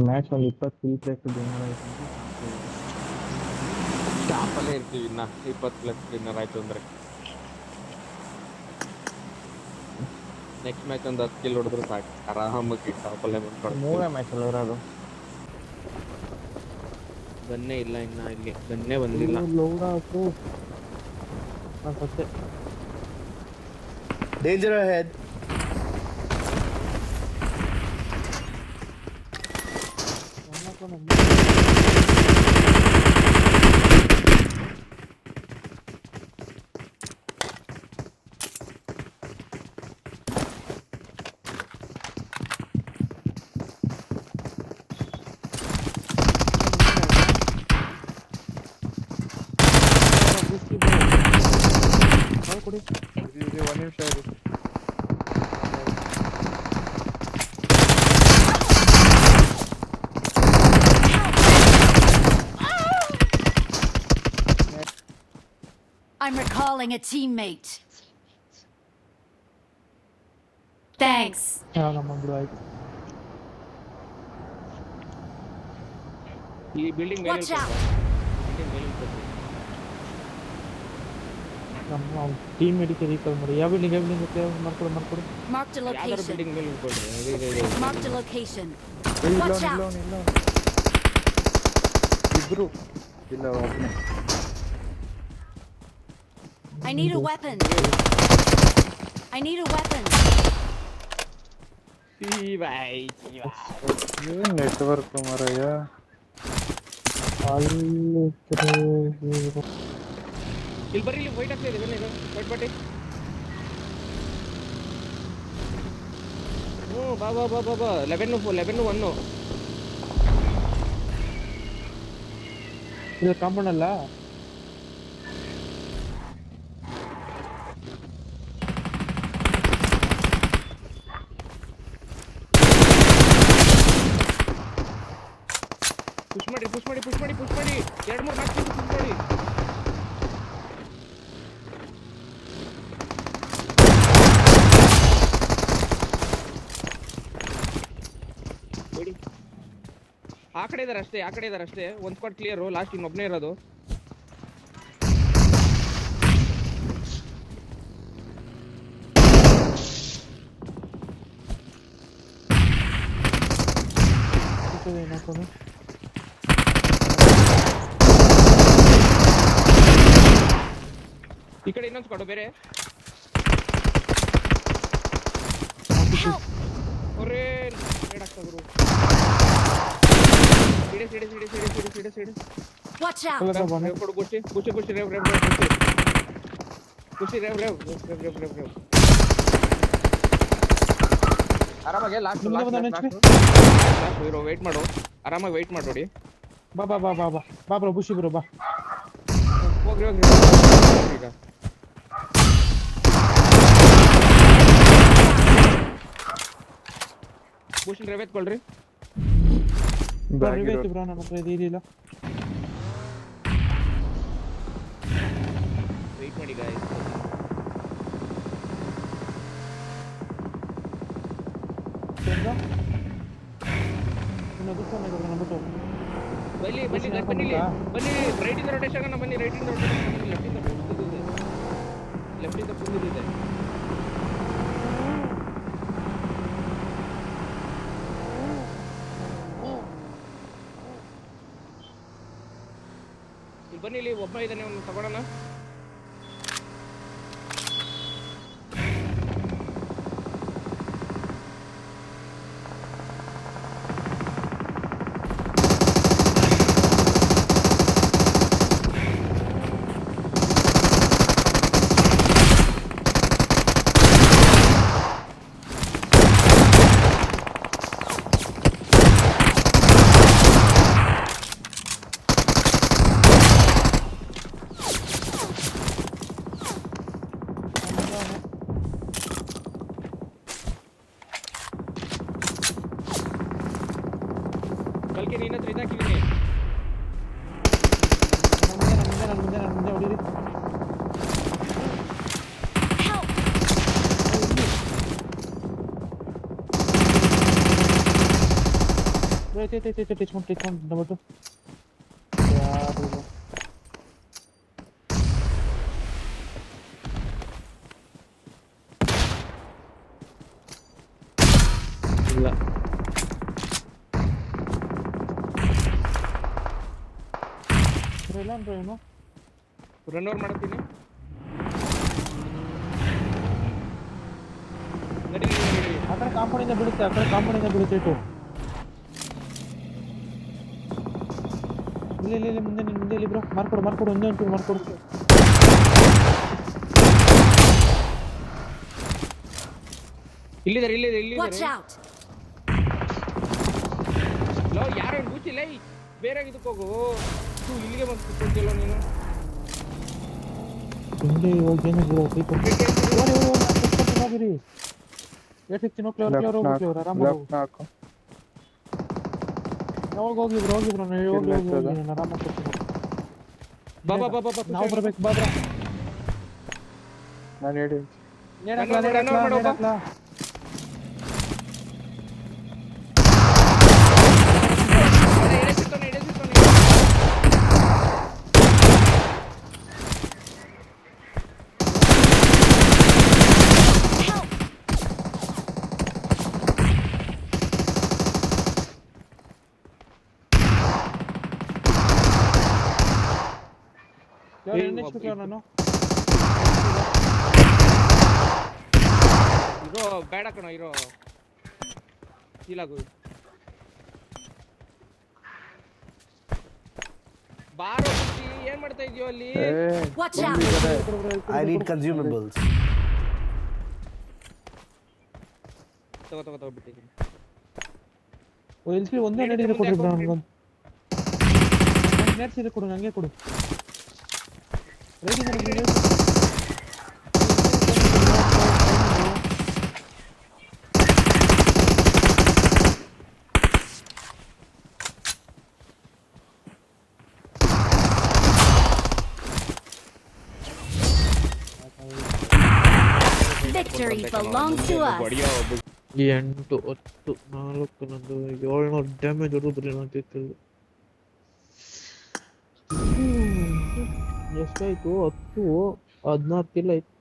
Match ಒಂದು 20 kill place winner ಆಯ್ತು ಅಂದ್ರೆ ಟಾಪಲ್ಲೇ ಇರ್ತೀವಿ ಇನ್ನ 20+ ವಿನ್ನರ್ ಆಯ್ತು ಅಂದ್ರೆ. ನೆಕ್ಸ್ಟ್ ಮ್ಯಾಚ್ ಒಂದು 10 ಕಿಲ್ ಹೊಡೆದ್ರು ಸಾಕು, ಆರಾಮಾಗಿ ಟಾಪಲ್ಲೇ ಬಂದ್ಕೊಡ್ತೀವಿ. ಮೂರೇ ಮ್ಯಾಚ್ ಅಲ್ಲ ಇರೋದು. ಗನ್ನೇ ಇಲ್ಲ ಇನ್ನ, ಇಲ್ಲಿ ಗನ್ನೇ ಬಂದಿಲ್ಲ. Danger ahead. ಇದು 1 ನಿಮಿಷ ಇದೆ. I'm recalling a teammate. Thanks. ಈ ಬಿಲ್ಡಿಂಗ್ ಮೇಲೆ Watch out. ನಮ್ಮ ಟೀಮ್ ಮೆಡಿಕೆ ರೀಕಾಲ್ ಮಾಡಿ. ಯಾವ ಬಿಲ್ಡಿಂಗ್ ಮಾಡ್ಕೊಡು. Marked a ಯಾವ್ದಾದ್ರು location. ಬಿಲ್ಡಿಂಗ್ ಮೇಲೆ ಇಟ್ಕೊಳ್ರಿ. Marked a location. ಇಲ್ಲ Watch out. ಇಬ್ರು ಇಲ್ಲ ಒಬ್ಬನೇ. I need a weapon. I need a weapon. ಏನ್ ನೆಟ್ವರ್ಕ್ ಮಾರಾಯ. ಅಲ್ಲಿ ಇಲ್ಲಿ ಬರ್ರಿ, ಇಲ್ಲಿ ವೈಟ್ ಆಗ್ತಾ ಇದೆ. ವೈಟ್ ಬಟ್ಟೆ. ಬಾ 11-1. ಇದು ಕಾಂಪೌಂಡ್ ಅಲ್ಲ. ಪುಷ್ ಮಾಡಿ 2-3 ಮ್ಯಾಚ್ ಪುಷ್ ಮಾಡಿ. ಆ ಕಡೆ ಇದಾರೆ ಅಷ್ಟೇ. ಒಂದು ಸ್ಕ್ವಾಡ್ ಕ್ಲಿಯರ್, ಲಾಸ್ಟ್ ಇನ್ನೊಬ್ಬನೇ ಇರೋದು. ಈ ಕಡೆ ಇನ್ನೊಂದು ಸ್ಕ್ವಾಡ್ ಬೇರೆ. ಅವ್ರೇ ರೇಡ್ ಆಗ್ತಾದ್ರು. ಸಿಡೆ. Watch out. ಕೊಡು ಗುಷ್ಟಿ ರೇವ್. ಆರಾಮಾಗಿ ಲಾಸ್ಟ್ ವೇಟ್ ಮಾಡು. ಆರಾಮಾಗಿ ವೇಟ್ ಮಾಡಿ. ಬಾ ಬ್ರೋ, ಬುಷಿ ಬ್ರೋ, ಬಾ. ಹೋಗ್ರಿ ಈಗ. ಬುಷನ್ ರೇವ್ ಎತ್ಕೊಳ್ರಿ. ಬ್ರೋ ನನ್ನ ಹತ್ರ ಇದಿಲ್ಲ. ವೇಟ್ ಮಾಡಿ ಗಾಯ್ಸ್. ಬನ್ನಿ ರೈಟ್ ಇಂದ ರೊಟೇಷನ್ ಬನ್ನಿ. ಲೆಫ್ಟ್ ಇಂದ ಇದೆ. ಬನ್ನಿ, ಇಲ್ಲಿ ಒಬ್ಬ ಇದ್ದಾನೆ, ಅವ್ನು ತಗೊಳ್ಳೋಣ. ಕಲ್ಕೆ ನೀನ ಹತ್ರ ಇದಾಕಿದ್ದೀನಿ. ನನ್ನ ಮುಂದೆ ಹೊಡೀರಿ. ಟಚ್ ಮಾಡಿ ನಂಬರ್ 2 ಯಾರು ಇಲ್ಲ. ಇಲ್ಲ ಇಲ್ಲ ಅಂದ್ರೆ ಏನು ರನ್ ಓವರ್ ಮಾಡ್ತೀನಿ. ನಡಿ ನಡಿ ನಡಿ ನಡಿ. ಆ ಕಡೆ ಕಾಂಪೌಂಡಿಂದ ಬೀಳುತ್ತೆ ಇಟ್ಟು ಇಲ್ಲಿ ಮುಂದೆ ಇಲ್ಲಿ ಬ್ರೋ ಮಾರ್ಕೊಡು ಒಂದೇ ಒಂಚೂರು ಮಾರ್ಕೊಡು. ಇಲ್ಲಿದ್ದಾರೆ Watch out! ಲೋ ಯಾರು ಬೂಚಿಲ್ಲ ಬೇರೆ ಇದಕ್ಕೆ ಹೋಗು. ಇಲ್ಲಿಗೆ ಬಂದು ಕೂತ್ಕೊಂತಿಲ್ಲ ನೀನು. ಹಿಂದೆ ಇವಾಗ ಏನು ಬ್ರೋ ಹೋಗಿರಿ ಕ್ಲಿಯರ್ ಆರಾಮ ಹೋಗಿ ಬ್ರೋ ಹೋಗಿ ಆರಾಮ ಬಾ ನಾವು ಬರ್ಬೇಕು ಬಾ ಬ್ರೋ. ನಾನು ಹೇಳಿ ನೇಡಕ್ಲಾ ನಾನು ಇರೋ ಬೇಡ ಕಣ ಇರೋ ಕೀಲಾಗು ಬಾರೋ ಬುಚ್ಚಿ ಏನ್ ಮಾಡ್ತಾ ಇದೀಯೋ ಅಲ್ಲಿ? Watch out! I need consumables. ತಗೋ ಬಿಟ್ಟಿದ್ದೀನಿ. ಎಲ್ಸಿ ಒಂದೇ ನಡೆಯಿದೆ ಕೊಡ್ರಿ ಬ್ರೋ ನನಗೊಂದು ನೆಟ್ಸ್ ಇದೆ ಕೊಡು ನನಗೆ ಕೊಡು. ರೆಡಿ ಮಾಡಿ Victory belongs to us. 8 10 4 ನಂದು 700 ಡ್ಯಾಮೇಜ್ ಹೊಡೆದ್ರಿ ನಾನು ತಿಳ್ತಿಲ್ಲ. ಎಷ್ಟಾಯ್ತು 10 14 ಕಿಲ್ಲ ಆಯ್ತು.